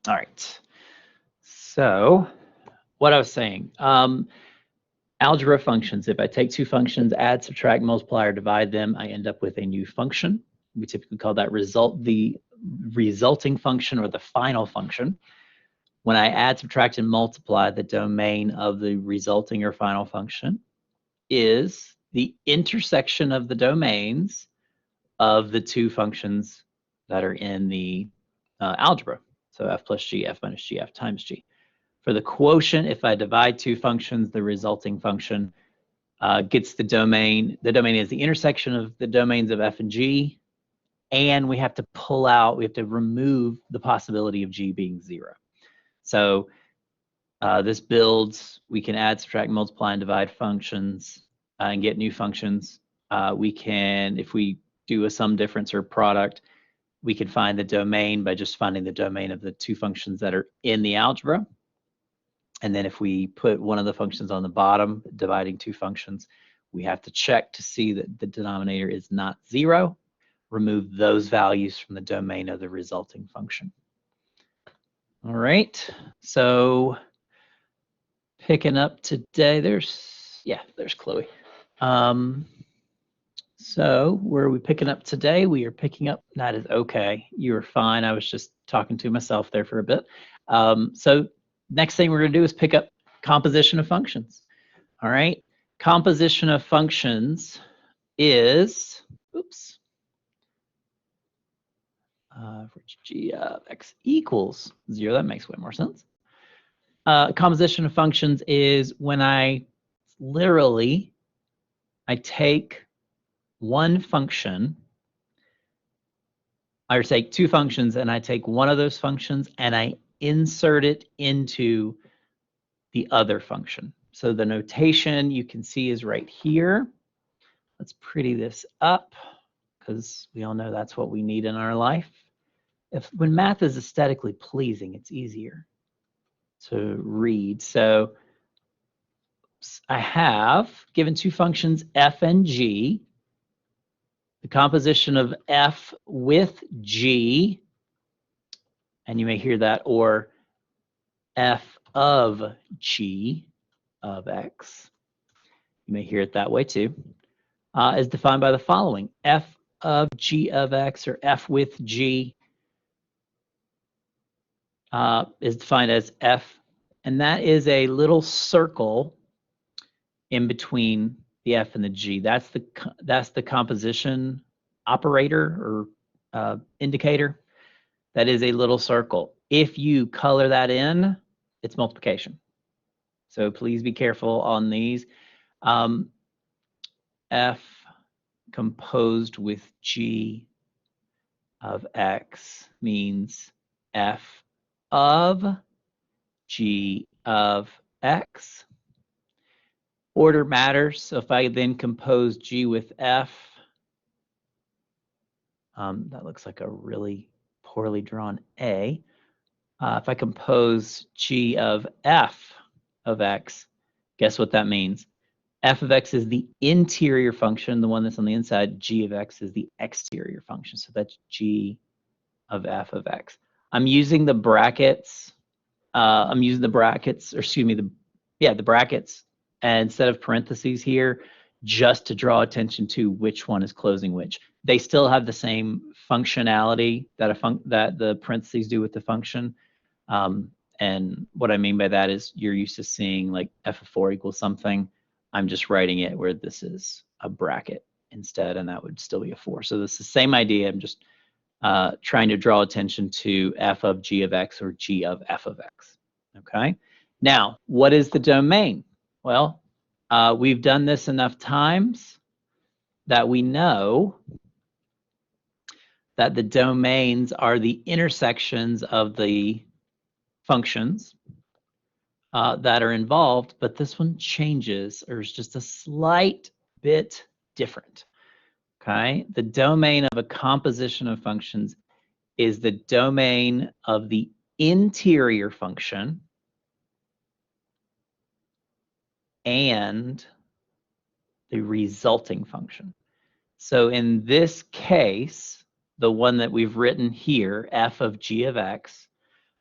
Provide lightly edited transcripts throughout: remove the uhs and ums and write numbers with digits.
All right. So what I was saying, algebra functions. If I take two functions, add, subtract, multiply, or divide them, I end up with a new function. We typically call that the resulting function or the final function. When I add, subtract, and multiply, the domain of the resulting or final function is the intersection of the domains of the two functions that are in the algebra. So f plus g, f minus g, f times g. For the quotient, if I divide two functions, the resulting function gets the domain. The domain is the intersection of the domains of f and g, and we have to remove the possibility of g being 0. So this builds, we can add, subtract, multiply, and divide functions and get new functions. We can, if we do a sum, difference, or product, we can find the domain by just finding the domain of the two functions that are in the algebra. And then if we put one of the functions on the bottom, dividing two functions, we have to check to see that the denominator is not 0. Remove those values from the domain of the resulting function. All right, so picking up today, there's Chloe. So where are we picking up today? We are picking up, that is okay. You were fine. I was just talking to myself there for a bit. So next thing we're gonna do is pick up composition of functions. All right, composition of functions is, oops, for g of x equals 0, that makes way more sense. Composition of functions is when I take one function, I take two functions and I take one of those functions and I insert it into the other function. So the notation you can see is right here. Let's pretty this up because we all know that's what we need in our life. When math is aesthetically pleasing, it's easier to read. So I have given two functions f and g. The composition of f with g, and you may hear that, or f of g of x, you may hear it that way too, is defined by the following. F of g of x, or f with g, is defined as f, and that is a little circle in between the f and the g. That's the composition operator or indicator. That is a little circle. If you color that in, it's multiplication. So please be careful on these. F composed with g of x means f of g of x. Order matters. So if I then compose g with f, that looks like a really poorly drawn A. If I compose g of f of x, guess what that means? F of x is the interior function, the one that's on the inside. G of x is the exterior function. So that's g of f of x. I'm using the brackets. The brackets instead of parentheses here, just to draw attention to which one is closing which. They still have the same functionality that the parentheses do with the function. And what I mean by that is you're used to seeing like f of 4 equals something. I'm just writing it where this is a bracket instead, and that would still be a 4. So this is the same idea. I'm just trying to draw attention to f of g of x or g of f of x. Okay. Now, what is the domain? Well, we've done this enough times that we know that the domains are the intersections of the functions that are involved, but this one changes, or is just a slight bit different. Okay, the domain of a composition of functions is the domain of the interior function and the resulting function. So in this case, the one that we've written here, f of g of x,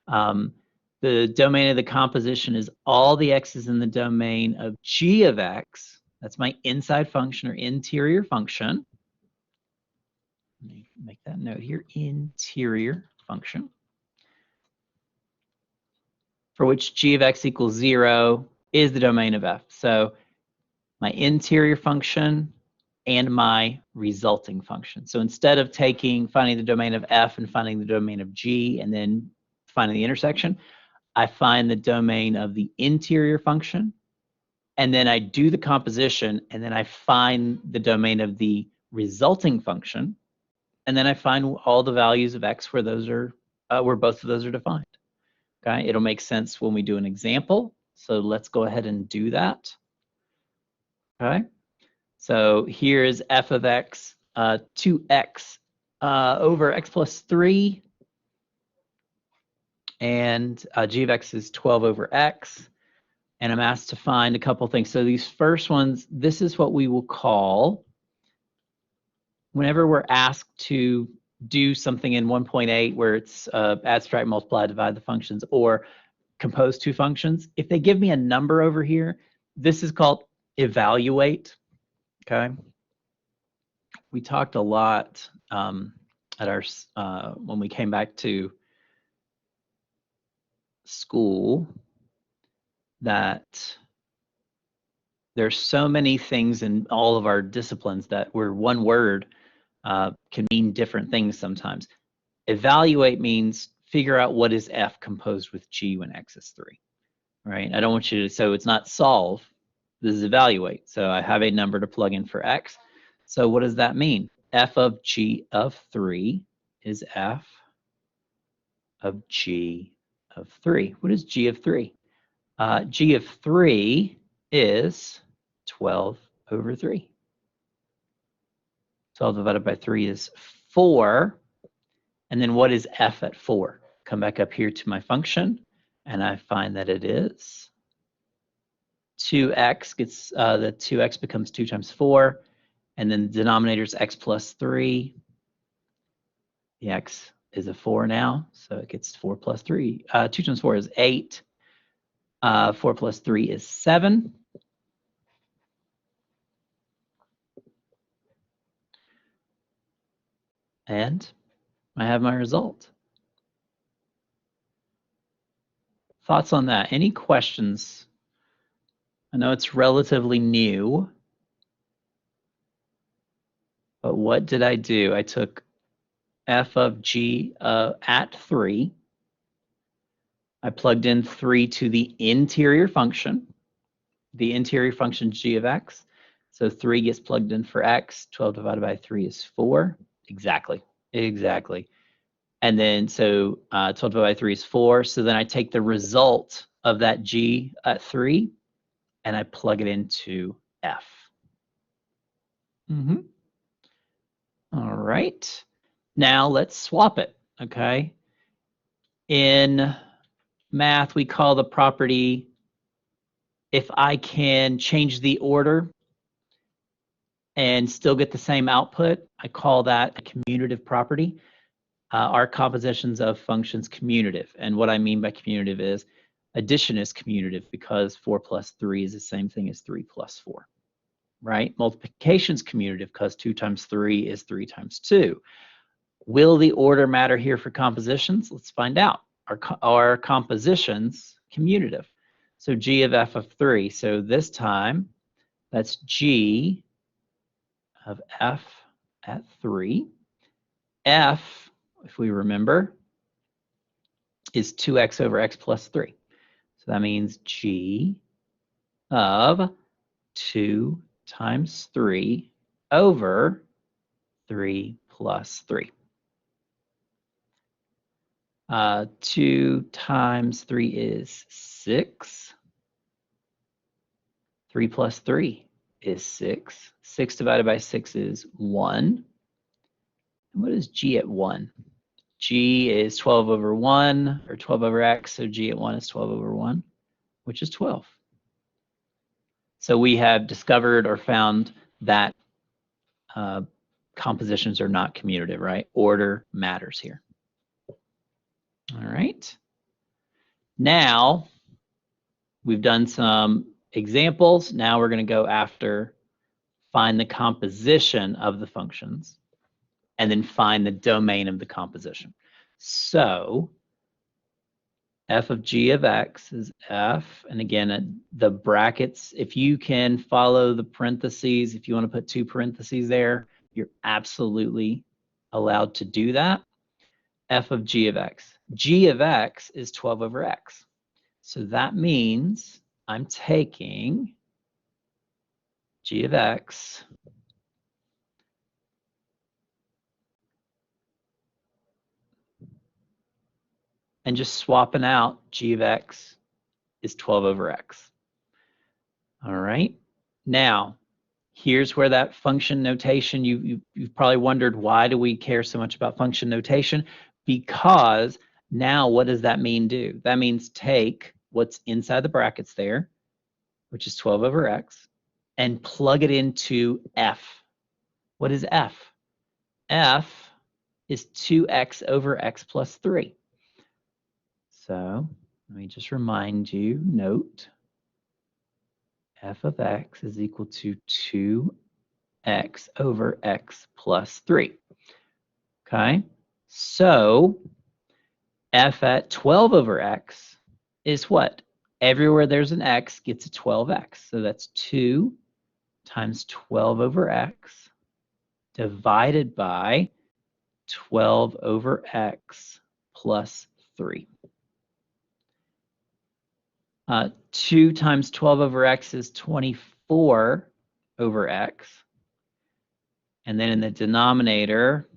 The domain of the composition is all the x's in the domain of g of x. That's my inside function or interior function. Let me make that note here, interior function, for which g of x equals 0 is the domain of f. So my interior function and my resulting function. So instead of finding the domain of f and finding the domain of g and then finding the intersection, I find the domain of the interior function, and then I do the composition, and then I find the domain of the resulting function, and then I find all the values of x where those are where both of those are defined. Okay, it'll make sense when we do an example. So let's go ahead and do that. Okay, so here is f of x, 2x over x plus 3, and g of x is 12 over x. And I'm asked to find a couple things. So these first ones, this is what we will call, whenever we're asked to do something in 1.8 where it's add, subtract, multiply, divide the functions, or compose two functions, if they give me a number over here, this is called evaluate. Okay. We talked a lot at our when we came back to school that there's so many things in all of our disciplines that where one word can mean different things sometimes. Evaluate means figure out what is f composed with g when x is 3, right? I don't want you to, so it's not solve, this is evaluate. So I have a number to plug in for x. So what does that mean? F of g of 3 is f of g of 3. What is g of 3? G of 3 is 12 over 3. 12 divided by 3 is 4. And then what is f at 4? Come back up here to my function, and I find that it is 2x gets, the 2x becomes 2 times 4, and then the denominator is x plus 3. The x is a 4 now, so it gets 4 plus 3. 2 times 4 is 8. 4 plus 3 is 7. And I have my result. Thoughts on that? Any questions? I know it's relatively new, but what did I do? I took f of g at 3. I plugged in 3 to the interior function. The interior function g of x. So 3 gets plugged in for x. 12 divided by 3 is 4. Exactly. And then so 12 divided by 3 is 4. So then I take the result of that g at 3 and I plug it into f. All right. Now let's swap it, okay? In math, we call the property, if I can change the order and still get the same output, I call that a commutative property. Our compositions of functions commutative. And what I mean by commutative is addition is commutative because 4 plus 3 is the same thing as 3 plus 4, right? Multiplication is commutative because 2 times 3 is 3 times 2. Will the order matter here for compositions? Let's find out. Are compositions commutative? So g of f of 3. So this time, that's g of f at 3. F, if we remember, is 2x over x plus 3. So that means g of 2 times 3 over 3 plus 3. 2 times 3 is 6. 3 plus 3 is 6. 6 divided by 6 is 1. And what is g at 1? G is 12 over 1, or 12 over x, so g at 1 is 12 over 1, which is 12. So we have discovered or found that compositions are not commutative, right? Order matters here. All right. Now, we've done some examples. Now we're going to go after find the composition of the functions and then find the domain of the composition. So f of g of x is f, and again, the brackets, if you can follow the parentheses, if you want to put 2 parentheses there, you're absolutely allowed to do that. F of g of x. G of x is 12 over x. So that means I'm taking g of x and just swapping out g of x is 12 over x. All right. Now, here's where that function notation, you've probably wondered, why do we care so much about function notation? Because now what does that mean do? That means take what's inside the brackets there, which is 12 over x, and plug it into f. What is f? F is 2x over x plus 3. So let me just remind you, note, f of x is equal to 2x over x plus 3. Okay, so f at 12 over x is what? Everywhere there's an x gets a 12x. So that's 2 times 12 over x divided by 12 over x plus 3. 2 times 12 over x is 24 over x. And then in the denominator,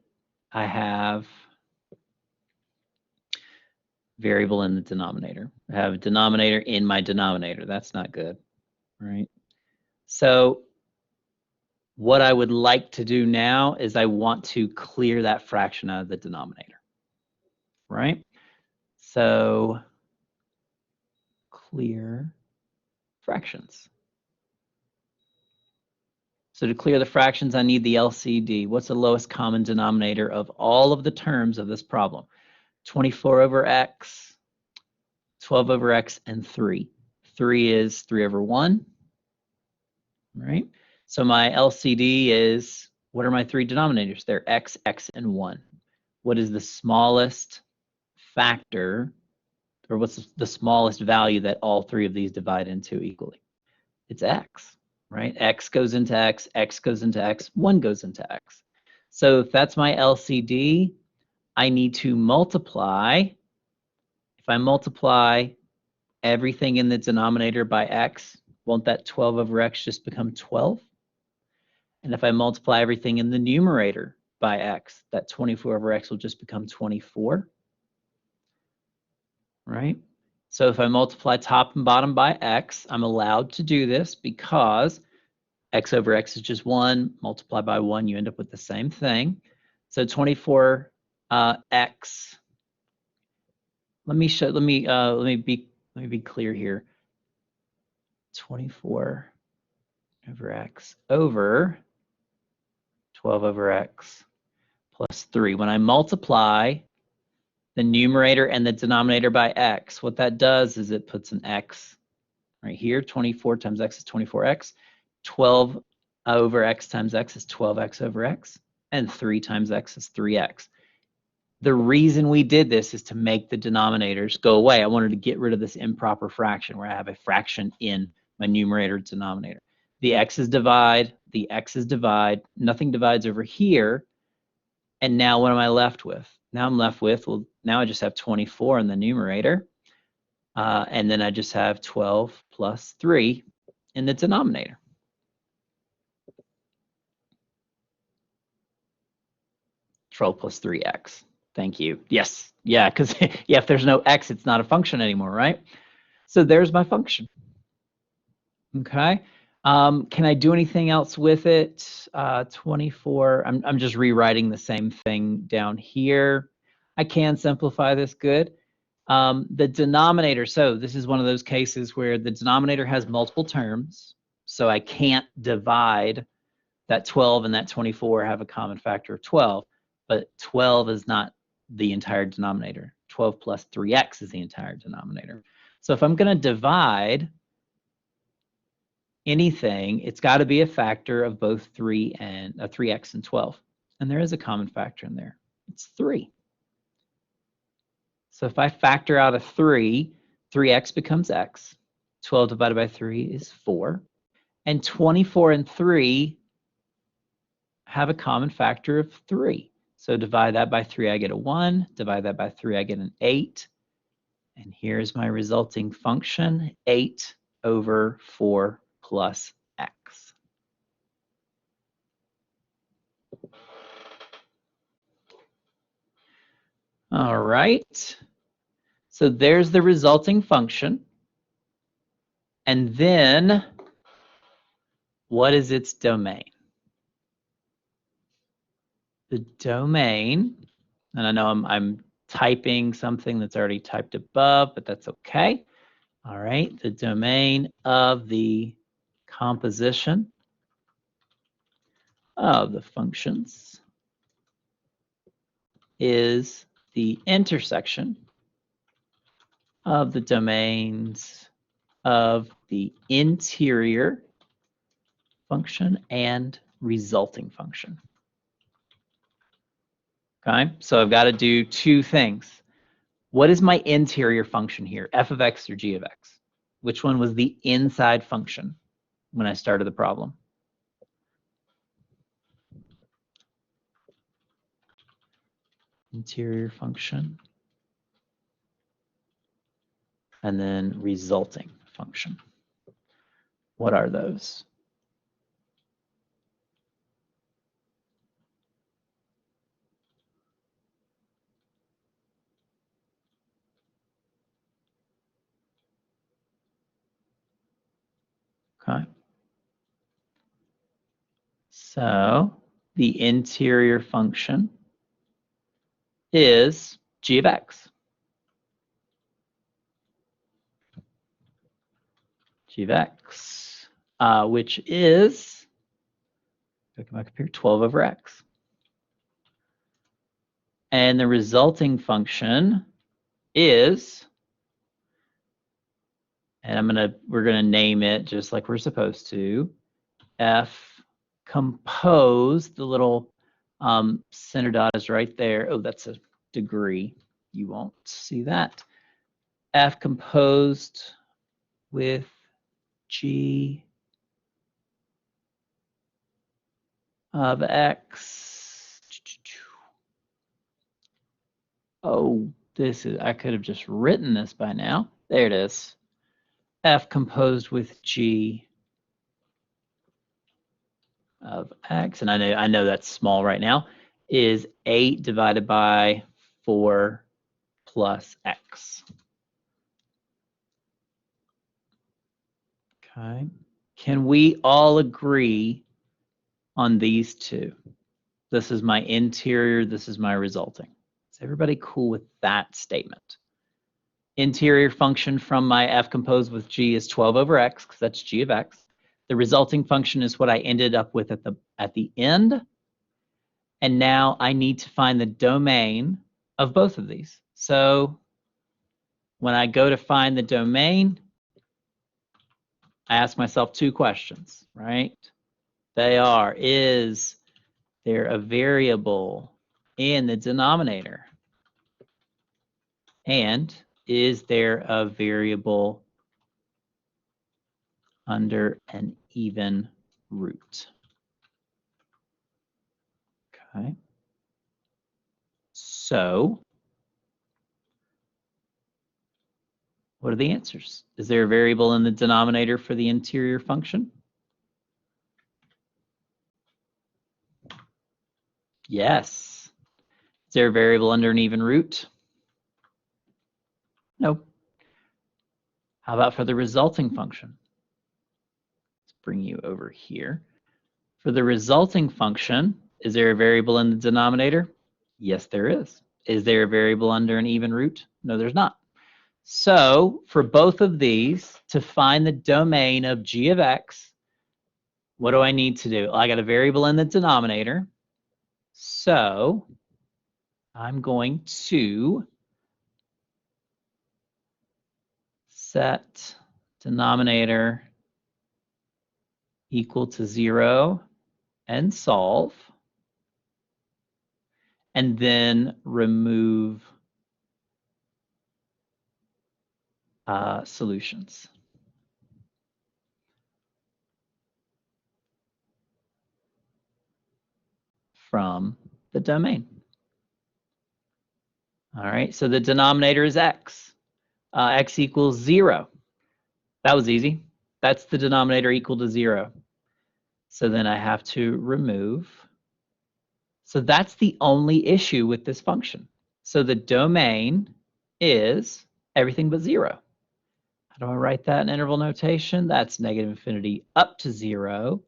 I have variable in the denominator. I have a denominator in my denominator. That's not good, right? So what I would like to do now is I want to clear that fraction out of the denominator, right? So clear fractions. So to clear the fractions, I need the LCD. What's the lowest common denominator of all of the terms of this problem? 24 over x, 12 over x, and 3. 3 is 3 over 1, right? So my LCD is, what are my 3 denominators? They're x, x, and 1. What is the smallest factor, or what's the smallest value that all 3 of these divide into equally? It's x, right? X goes into x, x goes into x, 1 goes into x. So if that's my LCD, I need to multiply. If I multiply everything in the denominator by x, won't that 12 over x just become 12? And if I multiply everything in the numerator by x, that 24 over x will just become 24, right? So if I multiply top and bottom by x, I'm allowed to do this because x over x is just 1, multiply by 1, you end up with the same thing. So 24 x. Let me be clear here. 24 over x over 12 over x plus 3. When I multiply the numerator and the denominator by x, what that does is it puts an x right here. 24 times x is 24x. 12 over x times x is 12x over x. And 3 times x is 3x. The reason we did this is to make the denominators go away. I wanted to get rid of this improper fraction where I have a fraction in my numerator denominator. The x's divide, the x's divide, nothing divides over here. And now what am I left with? Now I'm left with, well, now I just have 24 in the numerator. And then I just have 12 plus 3 in the denominator. Twelve plus 3x. Thank you. Yes. Yeah, because yeah, if there's no x, it's not a function anymore, right? So there's my function. Okay. Can I do anything else with it? 24. I'm just rewriting the same thing down here. I can simplify this good. The denominator, so this is one of those cases where the denominator has multiple terms, so I can't divide that 12 and that 24 have a common factor of 12, but 12 is not the entire denominator. 12 plus 3x is the entire denominator. So if I'm going to divide anything, it's got to be a factor of both 3x and 12. And there is a common factor in there. It's 3. So if I factor out a 3, 3x becomes x. 12 divided by 3 is 4. And 24 and 3 have a common factor of 3. So divide that by 3, I get a 1. Divide that by 3, I get an 8. And here's my resulting function, 8 over 4 plus x. All right. So there's the resulting function. And then what is its domain? The domain, and I know I'm typing something that's already typed above, but that's okay. All right, the domain of the composition of the functions is the intersection of the domains of the interior function and resulting function. Okay, so I've got to do two things. What is my interior function here, f of x or g of x? Which one was the inside function when I started the problem? Interior function. And then resulting function. What are those? Okay. So the interior function is g of x. G of x, which is, look at my computer, 12 over x. And the resulting function is, and we're gonna name it just like we're supposed to, f composed, the little center dot is right there. Oh, that's a degree. You won't see that. F composed with g of x. Oh, I could have just written this by now. There it is. F composed with g of x, and I know that's small right now, is 8 divided by 4 plus x. Okay. Can we all agree on these two? This is my interior, this is my resulting. Is everybody cool with that statement? Interior function from my f composed with g is 12 over x, because that's g of x. The resulting function is what I ended up with at the end. And now I need to find the domain of both of these. So when I go to find the domain, I ask myself two questions, right? They are, is there a variable in the denominator? And is there a variable under an even root? Okay. So what are the answers? Is there a variable in the denominator for the interior function? Yes. Is there a variable under an even root? No. How about for the resulting function? Let's bring you over here. For the resulting function, is there a variable in the denominator? Yes, there is. Is there a variable under an even root? No, there's not. So for both of these, to find the domain of g of x, what do I need to do? I got a variable in the denominator. So I'm going to set denominator equal to 0 and solve, and then remove solutions. From the domain. All right, so the denominator is x. X equals 0. That was easy. That's the denominator equal to 0. So then I have to remove. So that's the only issue with this function. So the domain is everything but 0. How do I write that in interval notation? That's negative infinity up to 0.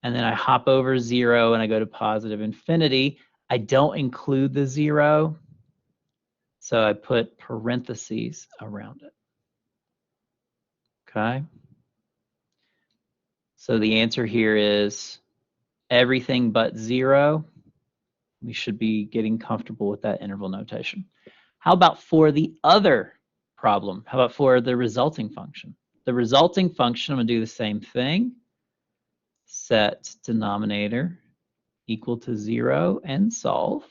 And then I hop over 0 and I go to positive infinity. I don't include the 0. So I put parentheses around it. Okay. So the answer here is everything but 0. We should be getting comfortable with that interval notation. How about for the other problem? How about for the resulting function? The resulting function, I'm going to do the same thing. Set denominator equal to 0 and solve.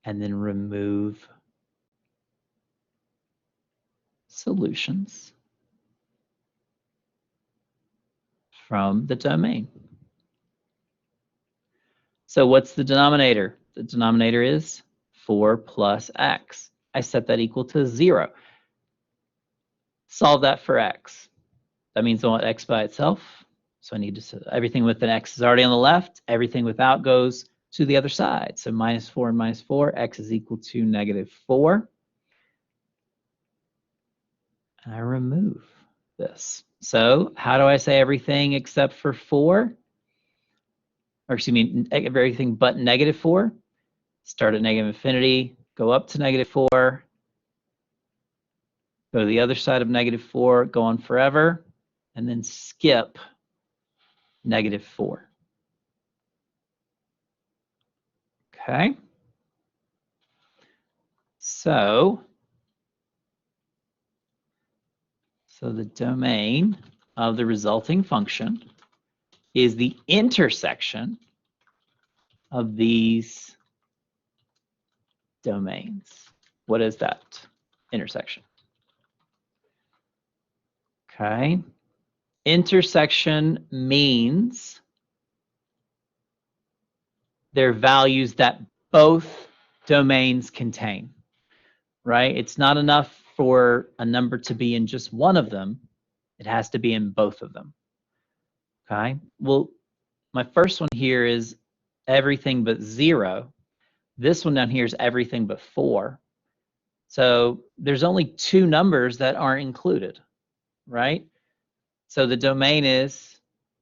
And then remove solutions from the domain. So what's the denominator? The denominator is 4 plus x. I set that equal to 0. Solve that for x. That means I want x by itself. So I need to set everything with an x is already on the left. Everything without goes to the other side. So minus 4 and minus 4, x is equal to negative 4. And I remove this. So how do I say everything except for 4? Or excuse me, everything but negative 4? Start at negative infinity, go up to negative 4, go to the other side of negative 4, go on forever, and then skip negative 4. Okay. So the domain of the resulting function is the intersection of these domains. What is that intersection? Okay. Intersection means they're values that both domains contain, right? It's not enough for a number to be in just one of them. It has to be in both of them. Okay. Well, my first one here is everything but 0. This one down here is everything but 4. So there's only 2 numbers that aren't included, right? So the domain is,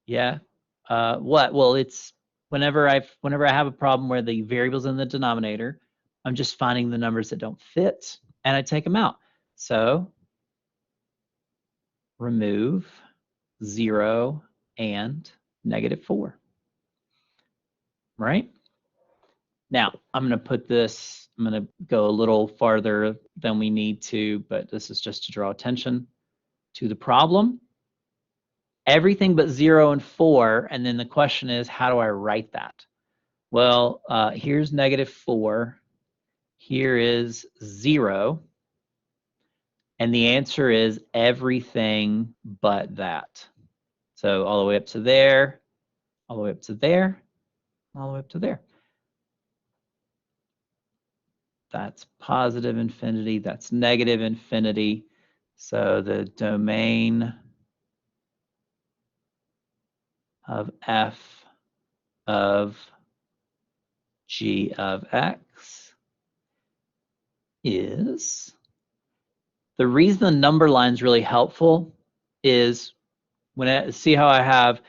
what? Well, it's whenever I have a problem where the variable's in the denominator, I'm just finding the numbers that don't fit and I take them out. So remove 0 and negative 4, right? Now, I'm going to put this, I'm going to go a little farther than we need to, but this is just to draw attention to the problem. Everything but 0 and 4, and then the question is, how do I write that? Well, here's negative 4, here is 0, and the answer is everything but that. So all the way up to there, all the way up to there, all the way up to there. That's positive infinity, that's negative infinity. So the domain of f of g of x is, the reason the number line is really helpful is when I see how I have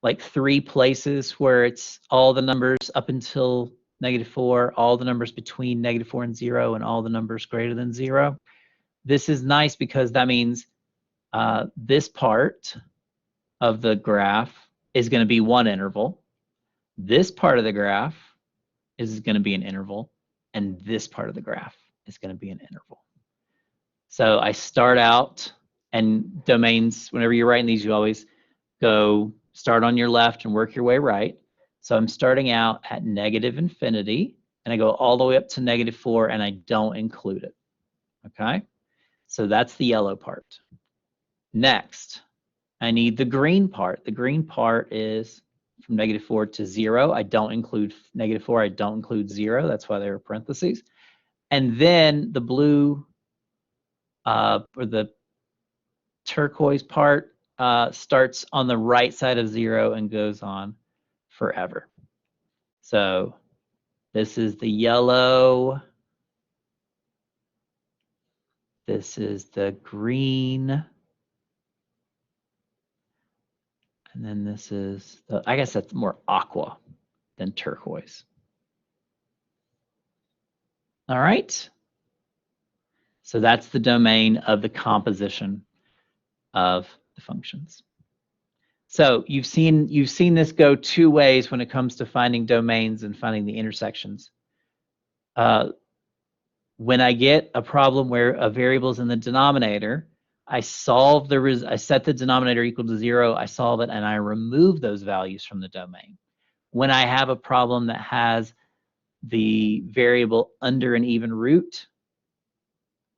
like 3 places where it's all the numbers up until negative 4, all the numbers between negative 4 and 0, and all the numbers greater than 0. This is nice because that means this part of the graph is going to be one interval. This part of the graph is going to be an interval, and this part of the graph is going to be an interval. So I start out, and domains, whenever you're writing these, you always go start on your left and work your way right. So I'm starting out at negative infinity, and I go all the way up to -4, and I don't include it. Okay? So that's the yellow part. Next, I need the green part. The green part is from -4 to 0. I don't include -4. I don't include 0. That's why there are parentheses. And then the blue or the turquoise part starts on the right side of 0 and goes on forever. So this is the yellow. This is the green. And then this is the, I guess that's more aqua than turquoise. All right. So that's the domain of the composition of the functions. So you've seen this go two ways when it comes to finding domains and finding the intersections. When I get a problem where a variable is in the denominator, I set the denominator equal to 0, I solve it, and I remove those values from the domain. When I have a problem that has the variable under an even root,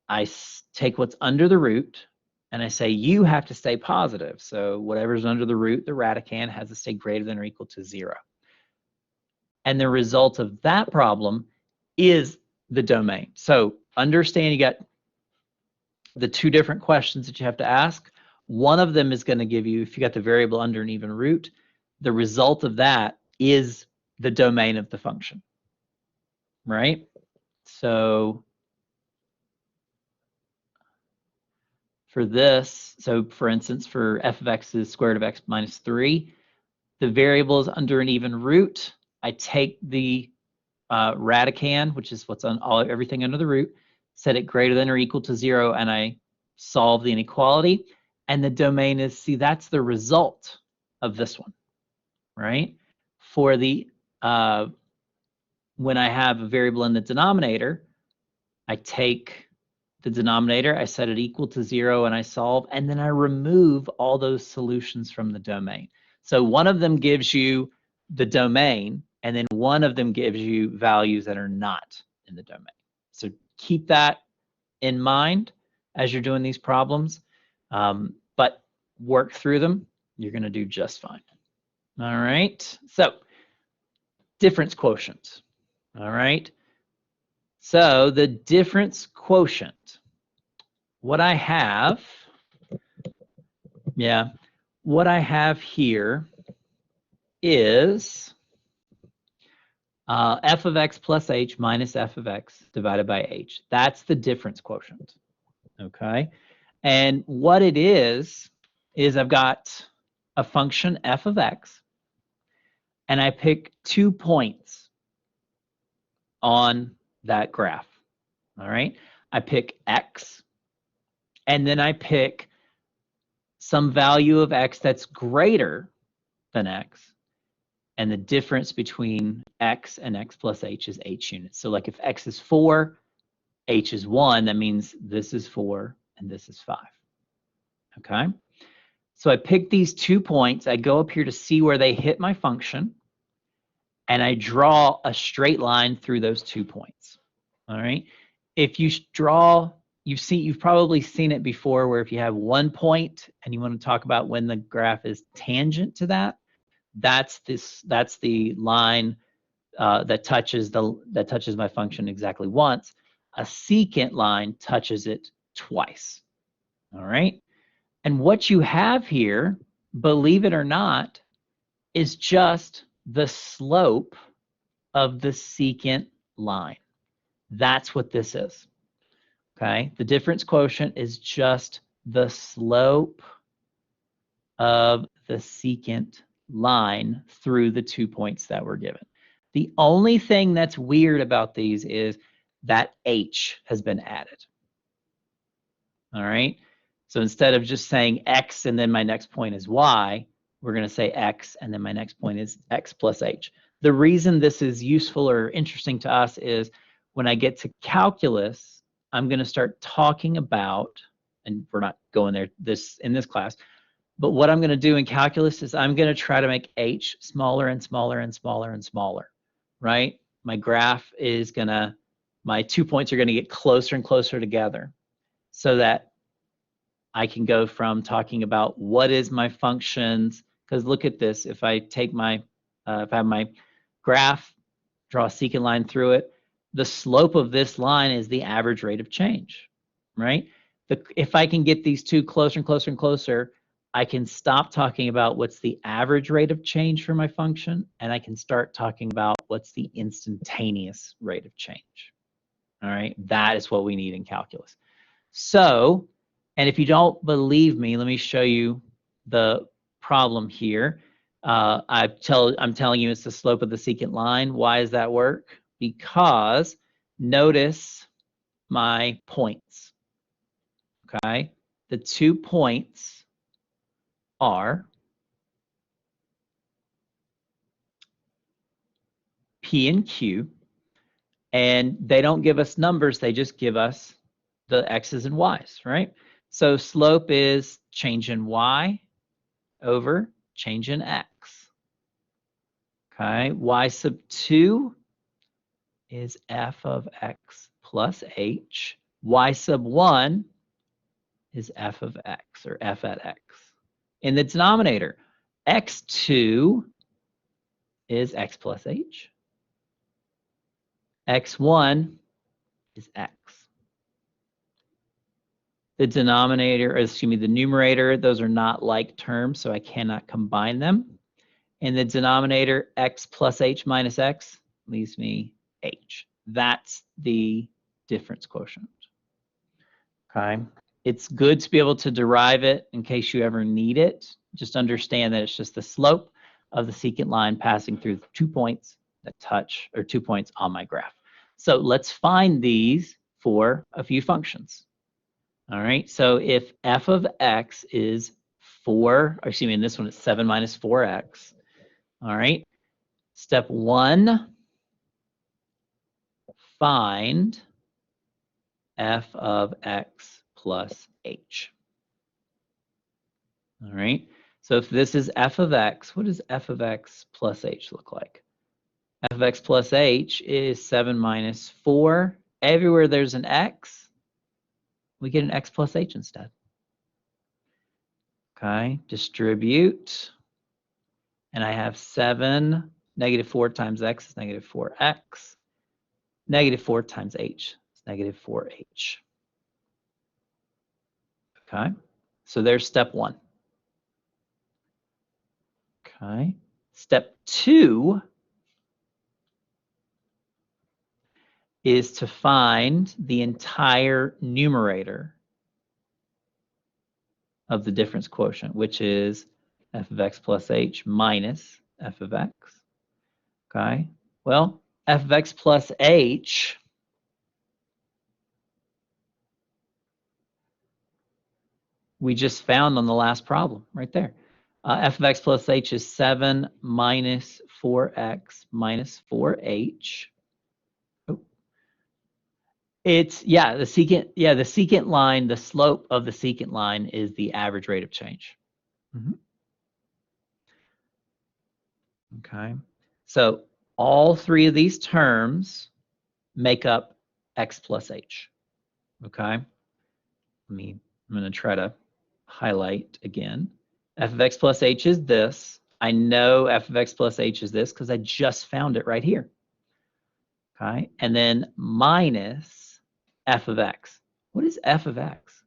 I take what's under the root and I say you have to stay positive. So whatever's under the root, the radicand, has to stay greater than or equal to 0. And the result of that problem is the domain. So understand you got the two different questions that you have to ask. One of them is going to give you, if you got the variable under an even root, the result of that is the domain of the function, right? So for this, so for instance, for f of x is square root of x minus 3, the variable is under an even root. I take the radicand, which is what's on everything under the root, set it greater than or equal to 0, and I solve the inequality. And the domain is, see, that's the result of this one, right? For the, when I have a variable in the denominator, I take the denominator, I set it equal to 0, and I solve, and then I remove all those solutions from the domain. So one of them gives you the domain, and then one of them gives you values that are not in the domain. So keep that in mind as you're doing these problems, but work through them. You're going to do just fine. All right. So difference quotient. All right. So the difference quotient, what I have here is f of x plus h minus f of x divided by h. That's the difference quotient, okay? And what it is I've got a function f of x, and I pick 2 points on that graph, all right? I pick x, and then I pick some value of x that's greater than x, and the difference between x and x plus h is h units. So like if x is 4, h is 1, that means this is 4 and this is 5. Okay? So I pick these 2 points, I go up here to see where they hit my function, and I draw a straight line through those 2 points. All right? If you draw, you've probably seen it before, where if you have 1 point and you want to talk about when the graph is tangent to that, that's the line that touches my function exactly once. A secant line touches it twice. All right? And what you have here, believe it or not, is just the slope of the secant line. That's what this is. Okay? The difference quotient is just the slope of the secant line through the 2 points that were given. The only thing that's weird about these is that h has been added. All right? So instead of just saying x and then my next point is y, we're going to say x and then my next point is x plus h. The reason this is useful or interesting to us is when I get to calculus, I'm going to start talking about, and we're not going there in this class, but what I'm going to do in calculus is I'm going to try to make h smaller and smaller and smaller and smaller, right? My graph is going to, my 2 points are going to get closer and closer together so that I can go from talking about what is my functions, because look at this, if I take my, if I have my graph, draw a secant line through it, the slope of this line is the average rate of change, right? If I can get these two closer and closer and closer, I can stop talking about what's the average rate of change for my function, and I can start talking about what's the instantaneous rate of change. All right, that is what we need in calculus. So, and if you don't believe me, let me show you the problem here. I'm telling you it's the slope of the secant line. Why does that work? Because notice my points, okay? The 2 points are P and Q, and they don't give us numbers, they just give us the X's and Y's, right? So slope is change in Y over change in X. Okay, Y sub 2 is f of x plus h. Y sub 1 is f of x, or f at x. In the denominator, x2 is x plus h. x1 is x. The denominator, or excuse me, the numerator, those are not like terms, so I cannot combine them. In the denominator, x plus h minus x leaves me h. That's the difference quotient. Okay. It's good to be able to derive it in case you ever need it. Just understand that it's just the slope of the secant line passing through 2 points that touch, or 2 points on my graph. So let's find these for a few functions. All right, so if f of x is 4, or excuse me, in this one it's 7 minus 4x. All right, step 1, find f of x plus h. All right, so if this is f of x, what does f of x plus h look like? F of x plus h is 7 minus 4. Everywhere there's an x, we get an x plus h instead. Okay, distribute, and I have 7, negative 4 times x is negative 4x. Negative 4 times h is negative 4h. Okay, so there's step 1. Okay, step 2 is to find the entire numerator of the difference quotient, which is f of x plus h minus f of x. Okay, well, f of x plus h we just found on the last problem right there. F of x plus h is 7 minus 4x minus 4h. Oh. It's, the secant line, the slope of the secant line is the average rate of change. Okay, so all 3 of these terms make up x plus h. Okay, I'm going to try to highlight again. F of x plus h is this. I know f of x plus h is this because I just found it right here. Okay, and then minus f of x. What is f of x?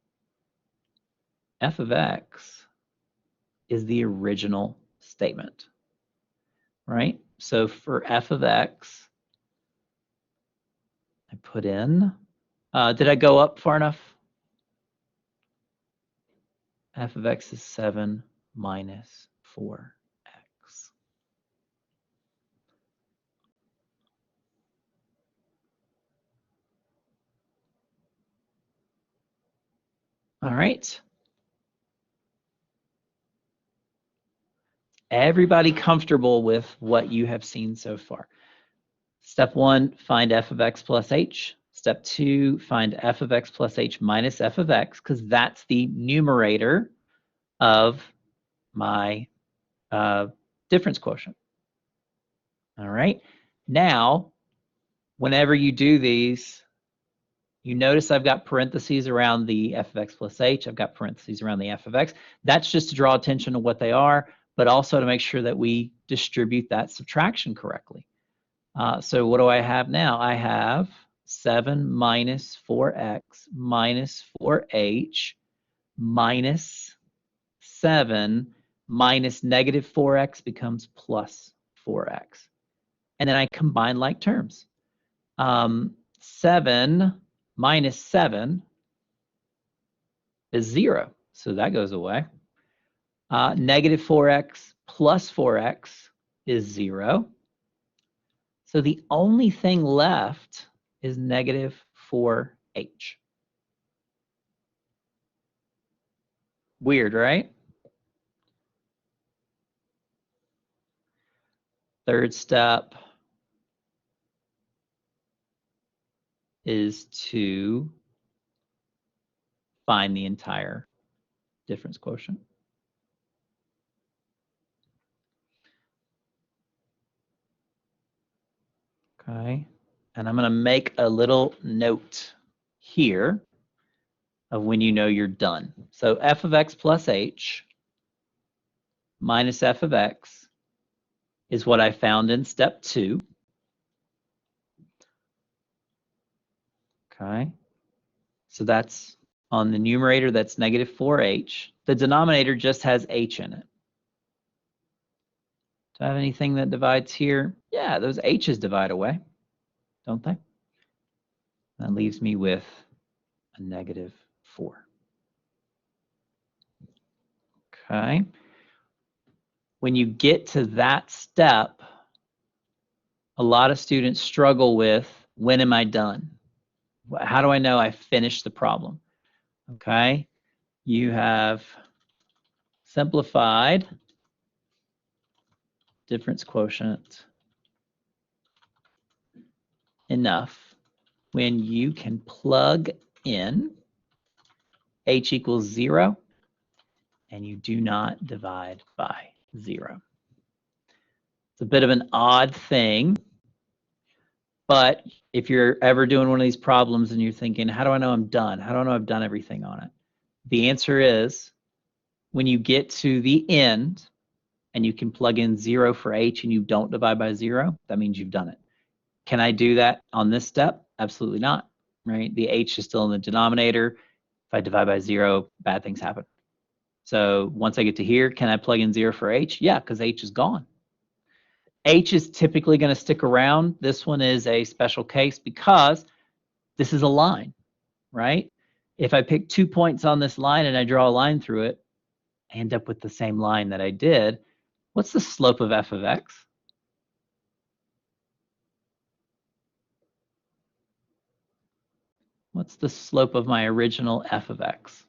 F of x is the original statement, right? So for f of x, I put in, did I go up far enough? F of x is 7 minus 4x. All right. Everybody comfortable with what you have seen so far? Step 1, find f of x plus h. Step 2, find f of x plus h minus f of x, because that's the numerator of my difference quotient. All right. Now, whenever you do these, you notice I've got parentheses around the f of x plus h. I've got parentheses around the f of x. That's just to draw attention to what they are, but also to make sure that we distribute that subtraction correctly. So what do I have now? I have 7 minus 4x minus 4h minus 7 minus negative 4x becomes plus 4x. And then I combine like terms. 7 minus 7 is 0, so that goes away. Negative 4x plus 4x is 0. So the only thing left is negative 4h. Weird, right? Third step is to find the entire difference quotient. Okay, and I'm going to make a little note here of when you know you're done. So f of x plus h minus f of x is what I found in step 2. Okay, so that's on the numerator, that's negative 4h. The denominator just has h in it. Do I have anything that divides here? Yeah, those h's divide away, don't they? That leaves me with a negative 4. Okay. When you get to that step, a lot of students struggle with, when am I done? How do I know I finished the problem? Okay. You have simplified difference quotient enough when you can plug in h equals 0 and you do not divide by 0. It's a bit of an odd thing, but if you're ever doing one of these problems and you're thinking, how do I know I'm done? How do I know I've done everything on it? The answer is, when you get to the end and you can plug in 0 for h and you don't divide by 0, that means you've done it. Can I do that on this step? Absolutely not, right? The h is still in the denominator. If I divide by 0, bad things happen. So once I get to here, can I plug in 0 for h? Yeah, because h is gone. H is typically going to stick around. This one is a special case because this is a line, right? If I pick 2 points on this line and I draw a line through it, I end up with the same line that I did. What's the slope of f of x? What's the slope of my original f of x?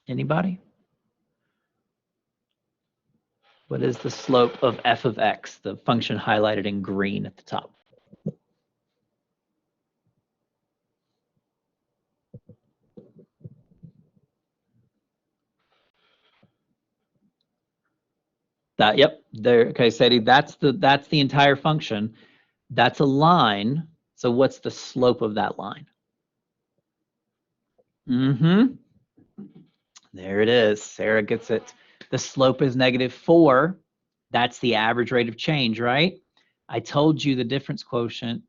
Anybody? What is the slope of f of x, the function highlighted in green at the top? That, yep, there. Okay, Sadie, that's the entire function. That's a line. So what's the slope of that line? Mm-hmm. There it is. Sarah gets it. The slope is negative 4. That's the average rate of change, right? I told you the difference quotient.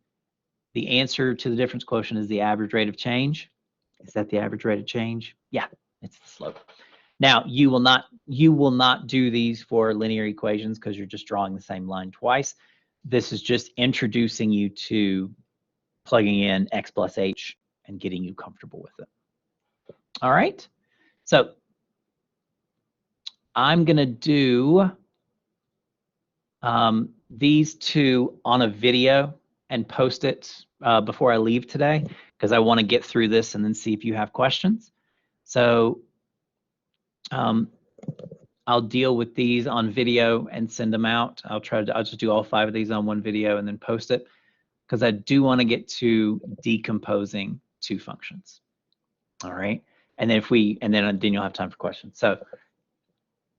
The answer to the difference quotient is the average rate of change. Is that the average rate of change? Yeah, it's the slope. Now, you will not do these for linear equations because you're just drawing the same line twice. This is just introducing you to plugging in x plus h and getting you comfortable with it. All right, so I'm going to do these two on a video and post it before I leave today because I want to get through this and then see if you have questions. So I'll deal with these on video and send them out. I'll just do all 5 of these on one video and then post it, because I do want to get to decomposing 2 functions. All right, and then then you'll have time for questions. So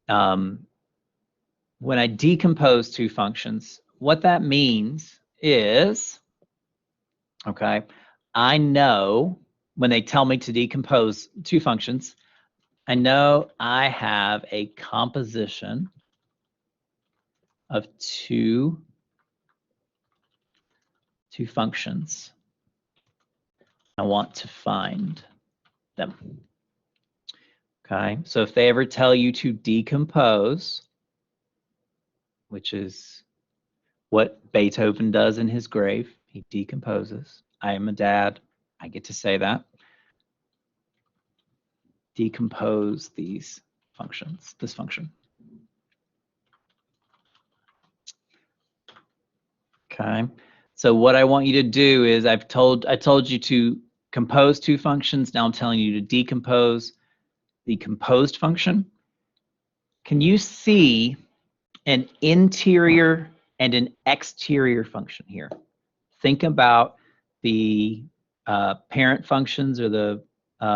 when I decompose 2 functions, what that means is, okay, I know when they tell me to decompose 2 functions, I know I have a composition of two functions. I want to find them. Okay, so if they ever tell you to decompose, which is what Beethoven does in his grave, he decomposes. I am a dad, I get to say that. Decompose these functions, this function. Okay, so what I want you to do is I told you to compose 2 functions. Now I'm telling you to decompose the composed function. Can you see an interior and an exterior function here? Think about the parent functions or the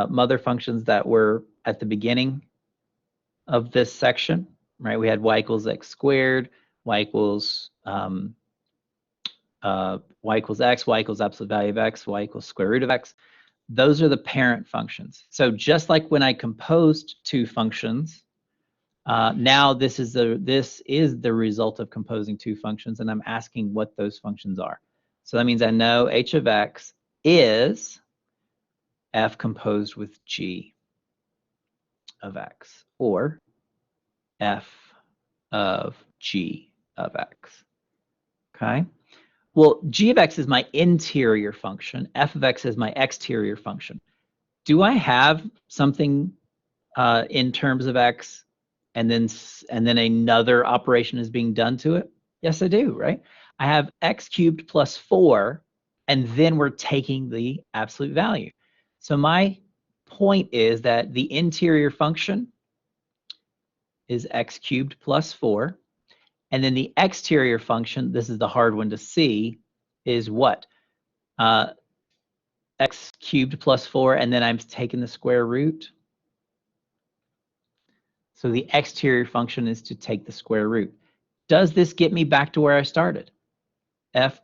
mother functions that were at the beginning of this section, right? We had y equals x squared, y equals x, y equals absolute value of x, y equals square root of x. Those are the parent functions. So just like when I composed 2 functions, now this is the result of composing 2 functions, and I'm asking what those functions are. So that means I know h of x is f composed with g of x, or f of g of x. Okay. Well, g of x is my interior function. F of x is my exterior function. Do I have something in terms of x, and then another operation is being done to it? Yes, I do, right? I have x cubed plus 4, and then we're taking the absolute value. So my point is that the interior function is x cubed plus 4. And then the exterior function, this is the hard one to see, is what? X cubed plus 4, and then I'm taking the square root. So the exterior function is to take the square root. Does this get me back to where I started? F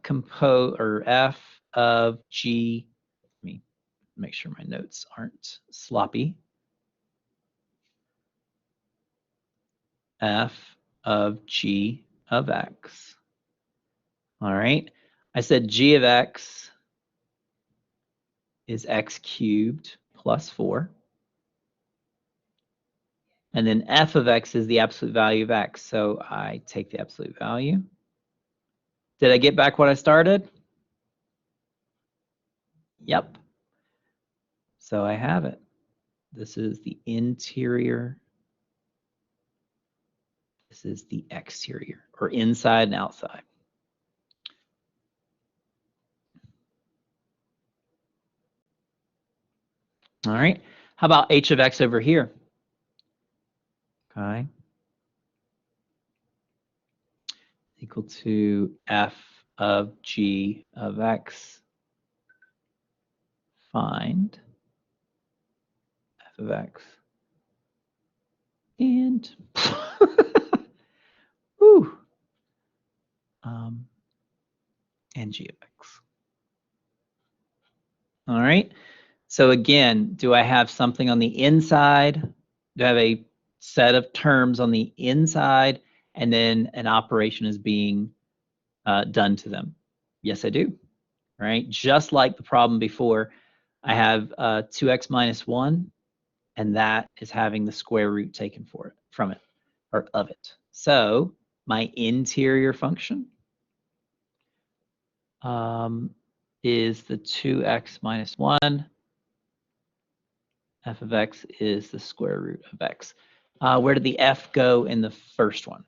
of g, let me make sure my notes aren't sloppy. F of g of x. All right, I said g of x is x cubed plus 4. And then f of x is the absolute value of x. So I take the absolute value. Did I get back what I started? Yep. So I have it. This is the interior. This is the exterior, or inside and outside. All right. How about h of x over here? Okay. Equal to f of g of x. Find f of x. And whew, and g of x. All right. So again, do I have something on the inside? Do I have a set of terms on the inside, and then an operation is being done to them? Yes, I do. Right. Just like the problem before, I have 2x minus 1, and that is having the square root taken from it, or of it. So my interior function is the 2x minus 1. F of x is the square root of x. Where did the f go in the first one?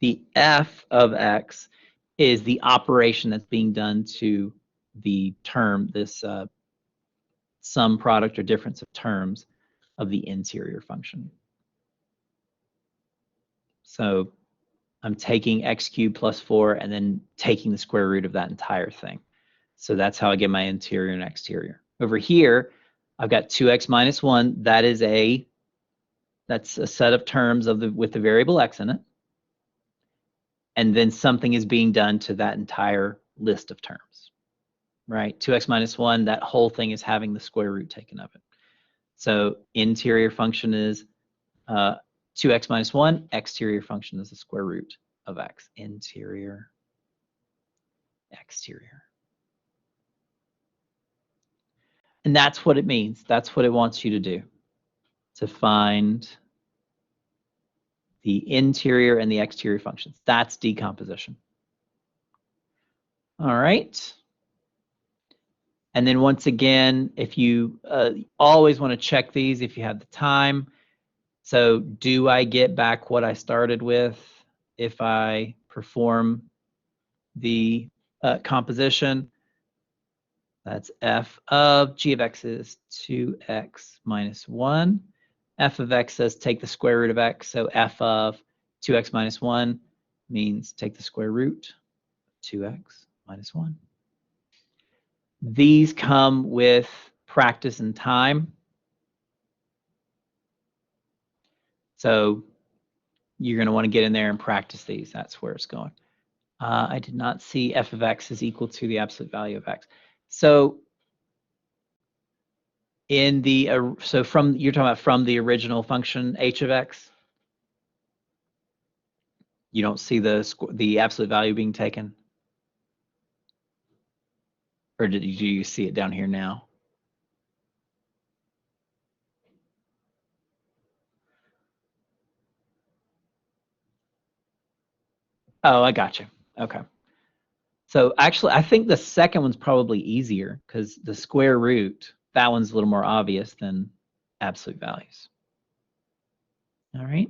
The f of x is the operation that's being done to the term, this sum product or difference of terms of the interior function. So I'm taking x cubed plus 4 and then taking the square root of that entire thing. So that's how I get my interior and exterior. Over here, I've got 2x minus 1. That's a set of terms with the variable x in it. And then something is being done to that entire list of terms, right? 2x minus 1, that whole thing is having the square root taken of it. So interior function is 2x minus 1. Exterior function is the square root of x. Interior, exterior. And that's what it means. That's what it wants you to do, to find the interior and the exterior functions. That's decomposition. All right. And then once again, if you always want to check these if you have the time. So do I get back what I started with if I perform the composition? That's f of g of x is 2x minus 1. F of x says take the square root of x. So f of 2x minus 1 means take the square root of 2x minus 1. These come with practice and time. So you're going to want to get in there and practice these. That's where it's going. I did not see f of x is equal to the absolute value of x. So in the you're talking about from the original function h of x. You don't see the absolute value being taken, or do you see it down here now? Oh, I got you. Okay. So actually, I think the second one's probably easier because the square root, that one's a little more obvious than absolute values. All right.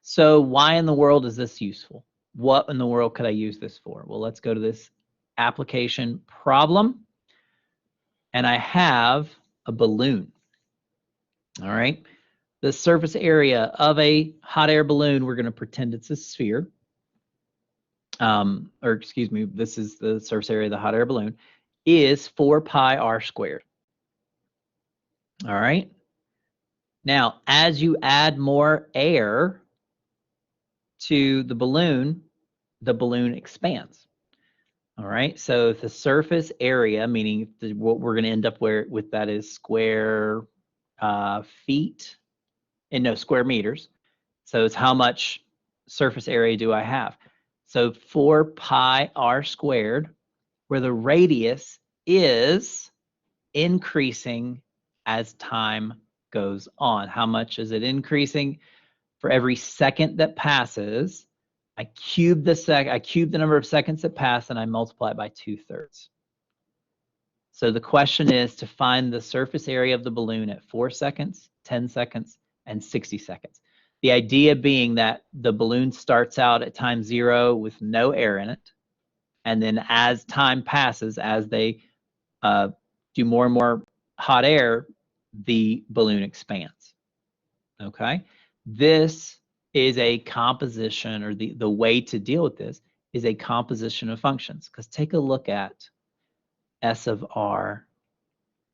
So why in the world is this useful? What in the world could I use this for? Well, let's go to this application problem. And I have a balloon. All right. The surface area of a hot air balloon, we're going to pretend it's a sphere. Or excuse me, this is the surface area of the hot air balloon, is 4 pi r squared. All right. Now, as you add more air to the balloon expands. All right. So if the surface area, meaning what we're going to end up with that is square feet, and no, square meters. So it's how much surface area do I have? So 4 pi r squared, where the radius is increasing as time goes on. How much is it increasing? For every second that passes, I cube the number of seconds that pass, and I multiply it by 2/3. So the question is to find the surface area of the balloon at 4 seconds, 10 seconds, and 60 seconds. The idea being that the balloon starts out at time 0 with no air in it, and then as time passes, as they do more and more hot air, the balloon expands. Okay, this is a composition, or the way to deal with this is a composition of functions. Because take a look at S of r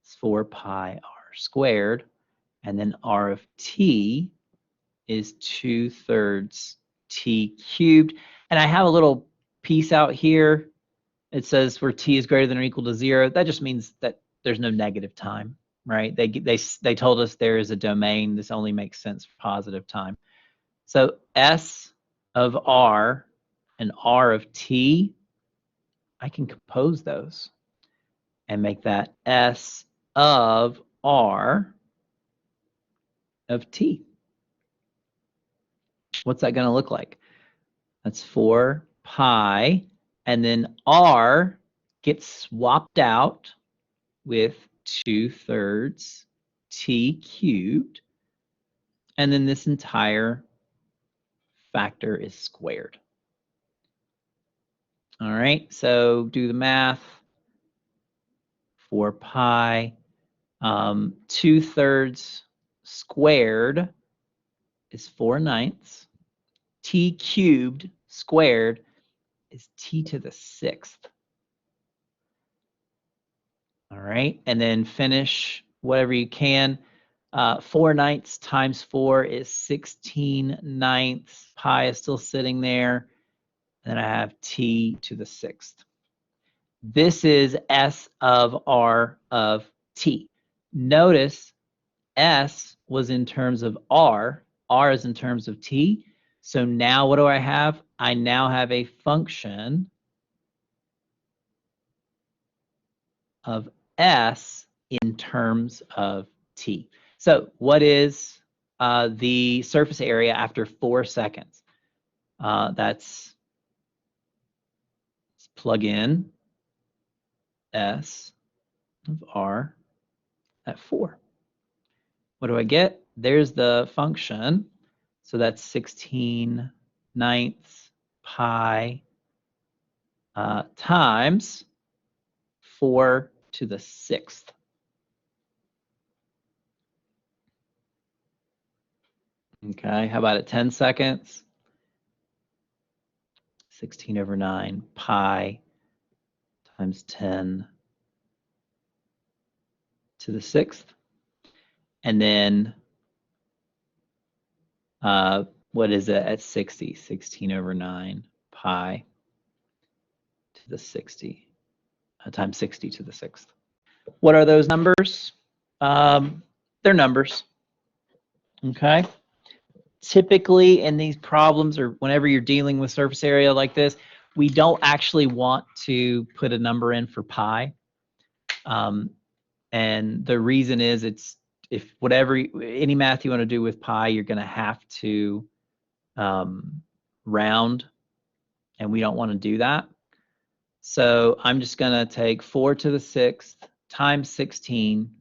is 4 pi r squared, and then r of t is 2/3 t cubed. And I have a little piece out here. It says where t is greater than or equal to 0. That just means that there's no negative time, right? They told us there is a domain. This only makes sense for positive time. So S of r and r of t, I can compose those and make that S of r of t. What's that going to look like? That's 4 pi, and then r gets swapped out with 2/3 t cubed, and then this entire factor is squared. All right, so do the math. 4 pi, 2/3 squared is 4/9. T cubed squared is t to the 6th. All right, and then finish whatever you can. 4/9 times 4 is 16/9. Pi is still sitting there. And then I have t to the 6th. This is S of R of t. Notice S was in terms of R. R is in terms of t. So now what do I have? I now have a function of S in terms of t. So what is the surface area after 4 seconds? Let's plug in S of R at 4. What do I get? There's the function. So that's 16/9 pi times 4 to the 6th. Okay, how about at 10 seconds? 16/9 pi times 10 to the 6th. And then what is it at 60? 16/9 pi to the 60 times 60 to the 6th. What are those numbers? They're numbers. Okay. Typically in these problems, or whenever you're dealing with surface area like this, we don't actually want to put a number in for pi. And the reason is if any math you want to do with pi, you're going to have to round, and we don't want to do that. So I'm just going to take 4 to the 6th times 16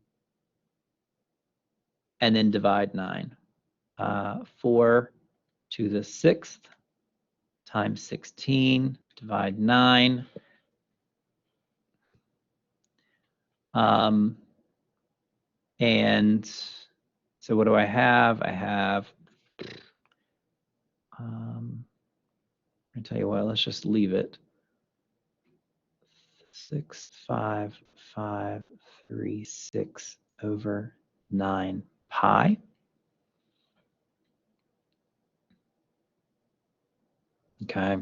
and then divide 9. 4 to the 6th times 16, divide 9. And so what do I have? I have, I tell you what, let's just leave it. 6, 5, 5, 3, 6 over 9 pi. Okay.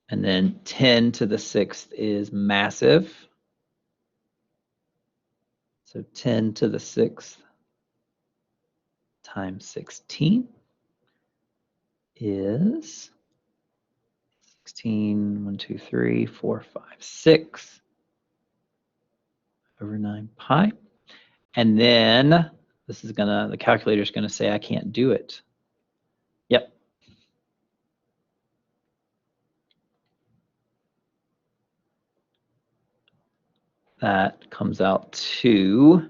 And then 10 to the 6th is massive. So 10 to the 6th times 16 is 16, 1, 2, 3, 4, 5, 6 over 9 pi. And then the calculator is gonna say I can't do it. Yep. That comes out to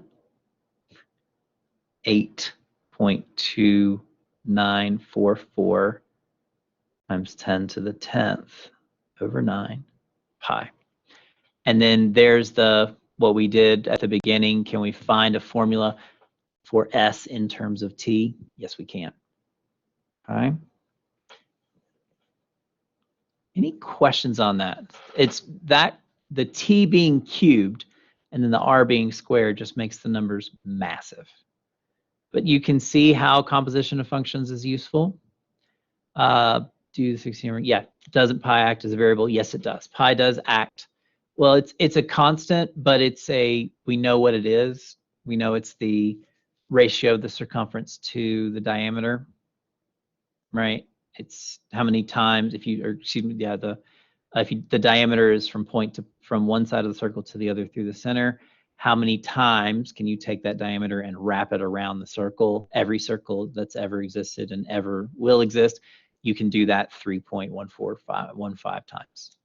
8.2944 times 10 to the 10th over 9 pi. And then there's what we did at the beginning. Can we find a formula for S in terms of T? Yes, we can. All right. Any questions on that? It's that the T being cubed and then the R being squared just makes the numbers massive. But you can see how composition of functions is useful. Do the 16, yeah, doesn't pi act as a variable? Yes, it does. Pi does act. Well, it's a constant, but we know what it is. We know it's the ratio of the circumference to the diameter, right? It's how many times if the diameter is from one side of the circle to the other through the center, how many times can you take that diameter and wrap it around the circle? Every circle that's ever existed and ever will exist, you can do that 3.14515 times,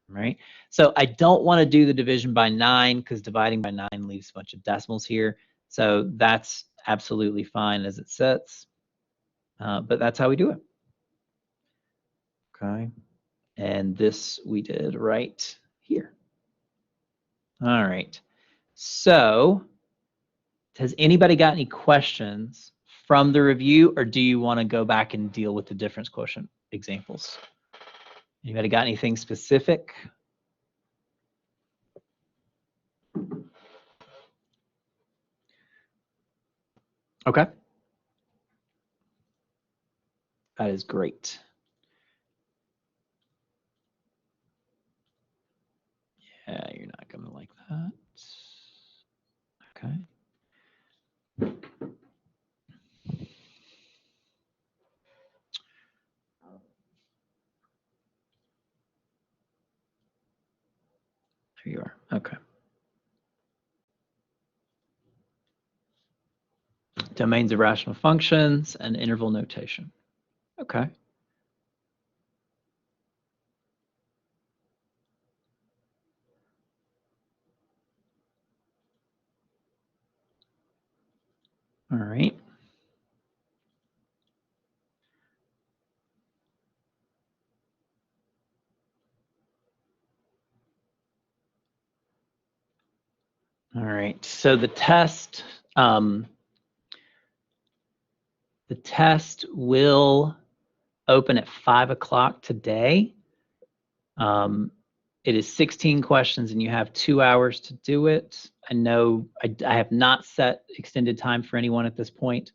right? So I don't want to do the division by 9 because dividing by 9 leaves a bunch of decimals here. So that's absolutely fine as it sits, but that's how we do it. Okay, and this we did right here. All right, so Has anybody got any questions from the review, or do you want to go back and deal with the difference quotient examples? Anybody got anything specific? Okay. That is great. Yeah, you're not going to like that. Okay. There you are. Okay. Domains of rational functions and interval notation. Okay. All right. All right. So the test will open at 5 o'clock today. It is 16 questions and you have 2 hours to do it. I know I have not set extended time for anyone at this point.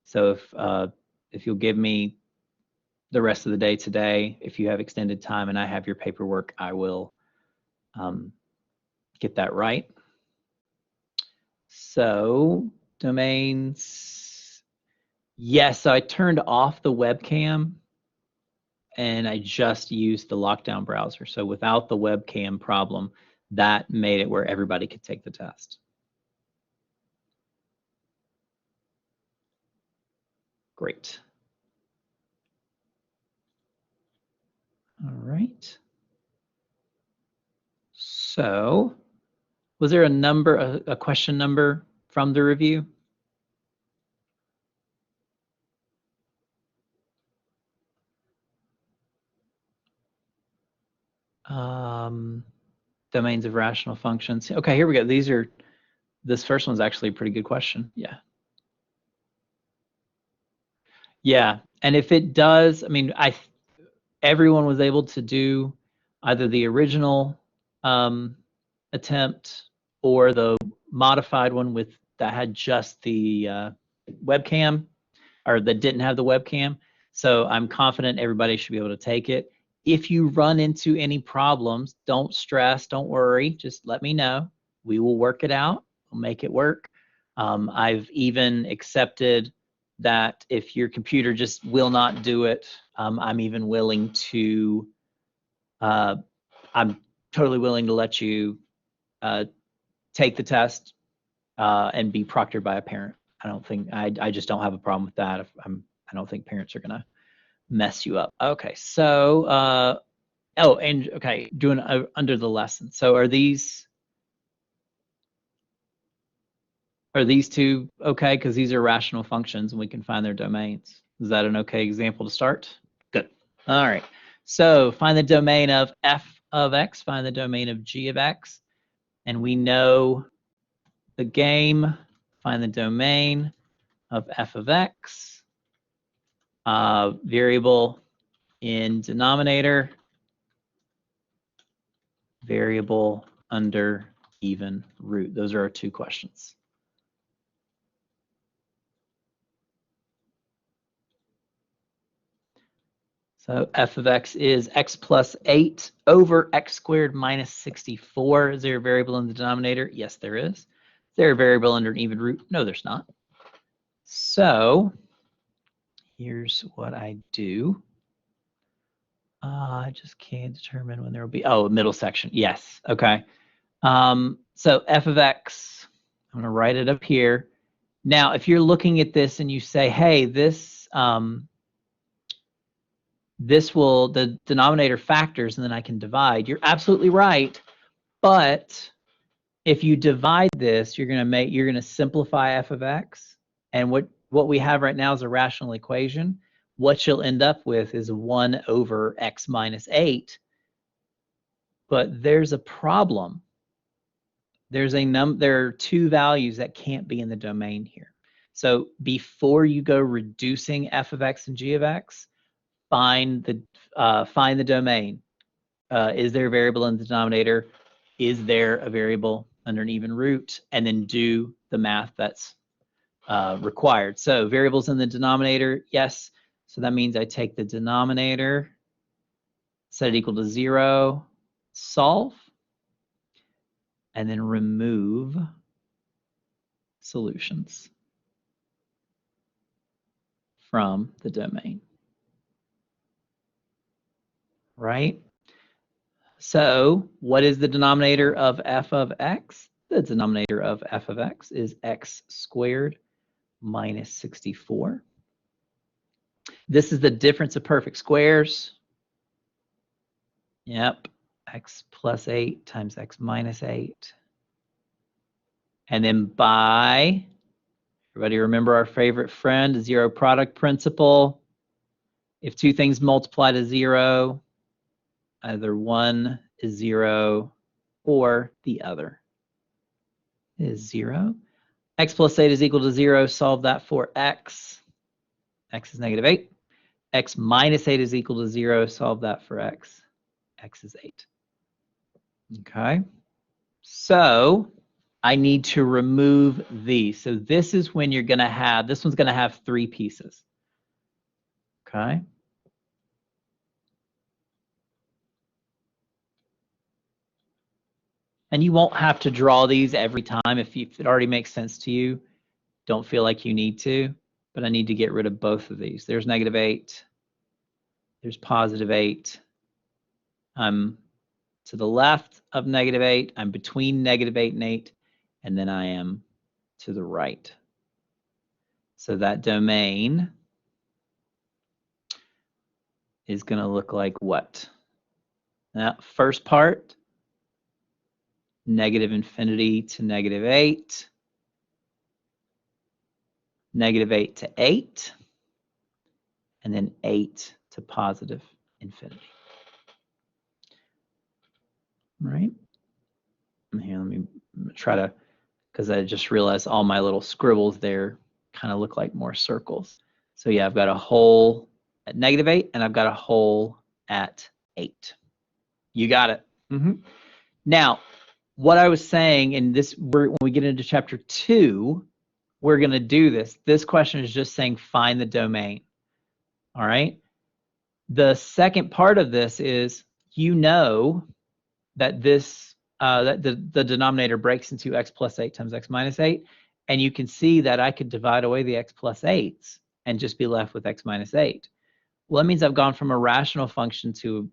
So if you'll give me the rest of the day today, if you have extended time and I have your paperwork, I will get that right. So domains, yes, so I turned off the webcam and I just used the lockdown browser. So without the webcam problem, that made it where everybody could take the test. Great. All right. So was there a question number from the review? Domains of rational functions. Okay, here we go. This first one's actually a pretty good question. Yeah. Yeah, and if it does, I mean, everyone was able to do either the original attempt or the modified one that had just the webcam, or that didn't have the webcam. So I'm confident everybody should be able to take it. If you run into any problems, don't stress, don't worry, just let me know. We will work it out, we'll make it work. I've even accepted that if your computer just will not do it, I'm even willing to, I'm totally willing to let you take the test and be proctored by a parent. I just don't have a problem with that. I don't think parents are gonna mess you up. Okay, so okay, doing under the lesson. So are these two okay? Because these are rational functions and we can find their domains. Is that an okay example to start? Good. All right. So find the domain of f of x, find the domain of g of x, and we know the game, find the domain of f of x, variable in denominator, variable under even root. Those are our two questions. So f of x is x plus 8 over x squared minus 64. Is there a variable in the denominator? Yes, there is. Is there a variable under an even root? No, there's not. So here's what I do. I just can't determine when there will be, oh, middle section. Yes, okay. So f of x, I'm gonna write it up here. Now, if you're looking at this and you say, hey, the denominator factors and then I can divide, you're absolutely right. But if you divide this, you're gonna simplify f of x. And what we have right now is a rational equation. What you'll end up with is 1 over x minus 8. But there's a problem. there are two values that can't be in the domain here. So before you go reducing f of x and g of x, find the domain. Is there a variable in the denominator? Is there a variable under an even root? And then do the math that's required. So variables in the denominator, yes. So that means I take the denominator, set it equal to 0, solve, and then remove solutions from the domain. Right? So what is the denominator of f of x? The denominator of f of x is x squared minus 64. This is the difference of perfect squares. Yep, x plus 8 times x minus 8. And then by, everybody remember our favorite friend, zero product principle. If two things multiply to 0, either one is 0 or the other is 0. X plus 8 is equal to 0. Solve that for x. X is negative 8. X minus 8 is equal to 0. Solve that for x. X is 8. Okay. So I need to remove these. So this is when you're going to have, this one's going to have 3 pieces. Okay. And you won't have to draw these every time if it already makes sense to you. Don't feel like you need to, but I need to get rid of both of these. There's negative 8. There's positive 8. I'm to the left of negative 8. I'm between negative 8 and 8. And then I am to the right. So that domain is going to look like what? That first part, negative infinity to negative 8. Negative 8 to 8. And then 8 to positive infinity. Right? Here, let me try to, because I just realized all my little scribbles there kind of look like more circles. So yeah, I've got a hole at negative 8 and I've got a hole at 8. You got it. Now, what I was saying, and this, when we get into chapter 2, we're going to do this. This question is just saying find the domain. All right. The second part of this is, you know that this that the denominator breaks into x plus 8 times x minus 8, and you can see that I could divide away the x plus 8s and just be left with x minus 8. Well, that means I've gone from a rational function to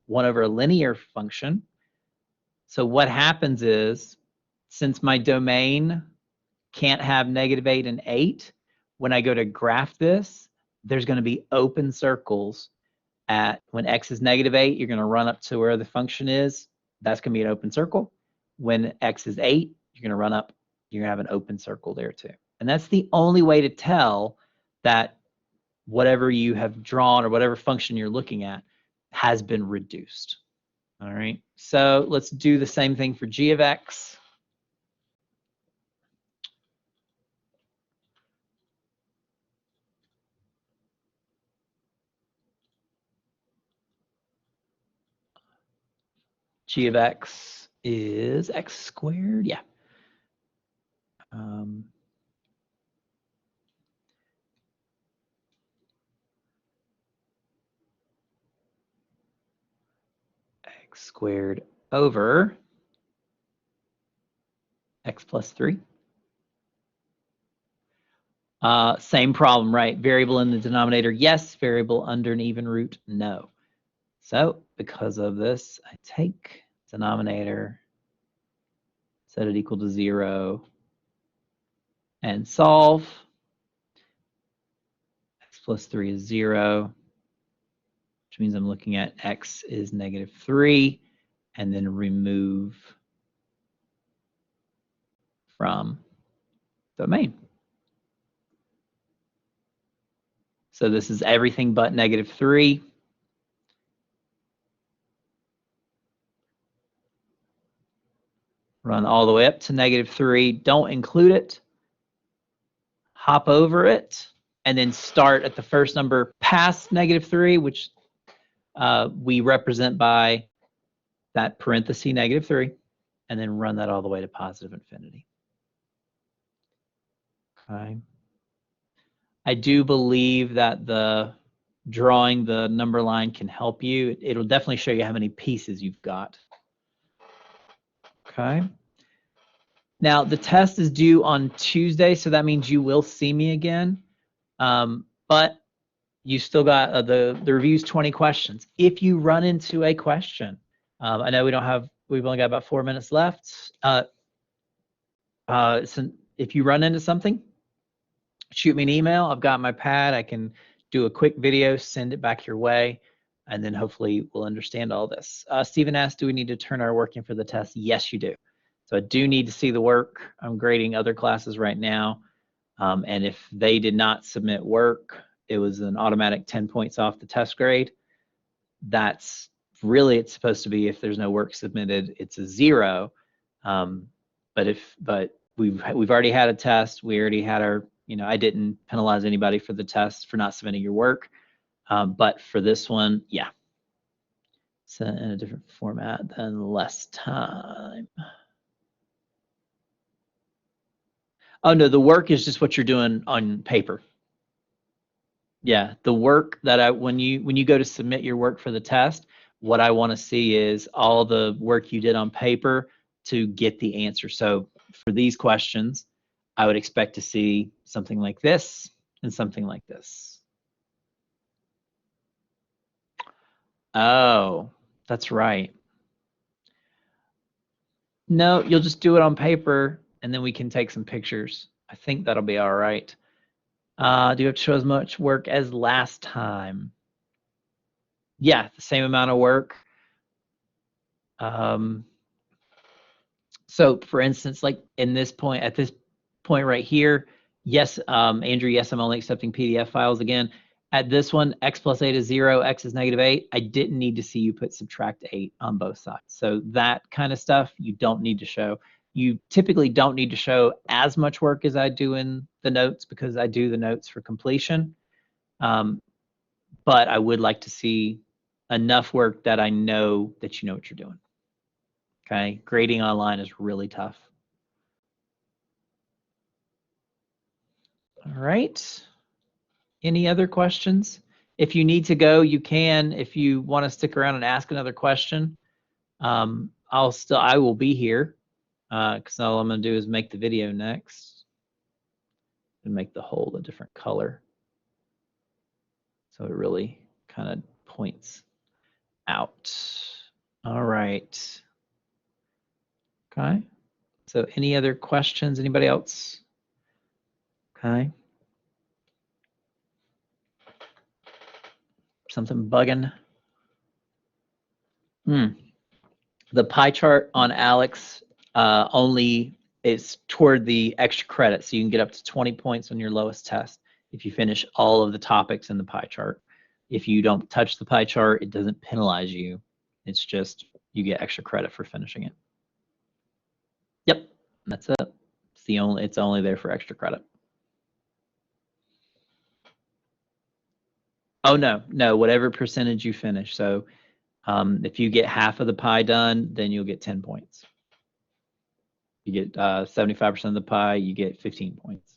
1 over a linear function. So what happens is, since my domain can't have negative 8 and 8, when I go to graph this, there's going to be open circles at, when x is negative 8, you're going to run up to where the function is. That's going to be an open circle. When x is 8, you're going to run up, you're going to have an open circle there too. And that's the only way to tell that whatever you have drawn or whatever function you're looking at has been reduced. All right, so let's do the same thing for g of x. G of x is x squared, yeah. X squared over x plus 3. Same problem, right? Variable in the denominator, yes. Variable under an even root, no. So because of this, I take denominator, set it equal to 0, and solve. X plus 3 is 0, which means I'm looking at x is negative 3, and then remove from domain. So this is everything but negative 3. Run Run all the way up to -3. Don't include it. Hop over it, and then start at the first number past -3, which we represent by that parenthesis -3, and then run that all the way to positive infinity. Okay. I do believe that drawing the number line can help you. It'll definitely show you how many pieces you've got. Okay. Now the test is due on Tuesday, so that means you will see me again. But you still got the review's 20 questions. If you run into a question, I know we've only got about 4 minutes left. So if you run into something, shoot me an email. I've got my pad. I can do a quick video, send it back your way, and then hopefully we'll understand all this. Stephen asked, do we need to turn our work in for the test? Yes, you do. So I do need to see the work. I'm grading other classes right now. And if they did not submit work, it was an automatic 10 points off the test grade. That's really, it's supposed to be, if there's no work submitted, it's a 0. But we've already had a test. We already had our, I didn't penalize anybody for the test for not submitting your work. But for this one, yeah. It's in a different format than less time. Oh no, the work is just what you're doing on paper. Yeah, the work that when you go to submit your work for the test, what I want to see is all the work you did on paper to get the answer. So for these questions, I would expect to see something like this and something like this. Oh, that's right. No, you'll just do it on paper and then we can take some pictures. I think that'll be all right. Do you have to show as much work as last time? Yeah, the same amount of work. So for instance, like at this point right here, yes, Andrew, yes, I'm only accepting PDF files again. At this one, x plus 8 is 0, x is -8. I didn't need to see you put subtract 8 on both sides. So that kind of stuff you don't need to show. You typically don't need to show as much work as I do in the notes because I do the notes for completion. But I would like to see enough work that I know that you know what you're doing. Okay, grading online is really tough. All right. Any other questions? If you need to go, you can. If you want to stick around and ask another question, I will be here because all I'm going to do is make the video next and make the hole a different color. So it really kind of points out. All right. Okay. So any other questions? Anybody else? Okay. Something bugging? The pie chart on Alex only is toward the extra credit. So you can get up to 20 points on your lowest test if you finish all of the topics in the pie chart. If you don't touch the pie chart, it doesn't penalize you. It's just you get extra credit for finishing it. Yep, that's it. It's only there for extra credit. Oh no, whatever percentage you finish. So if you get half of the pie done, then you'll get 10 points. You get 75% of the pie, you get 15 points.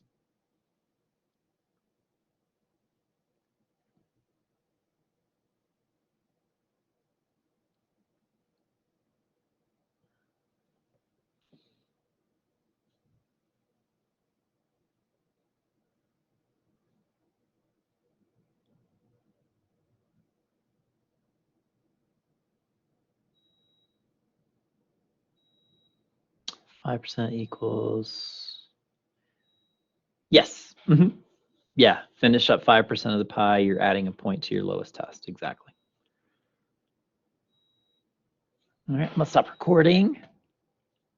%5 equals, yes. Yeah, finish up 5% of the pie, you're adding a point to your lowest test, exactly. All right, I'm gonna stop recording.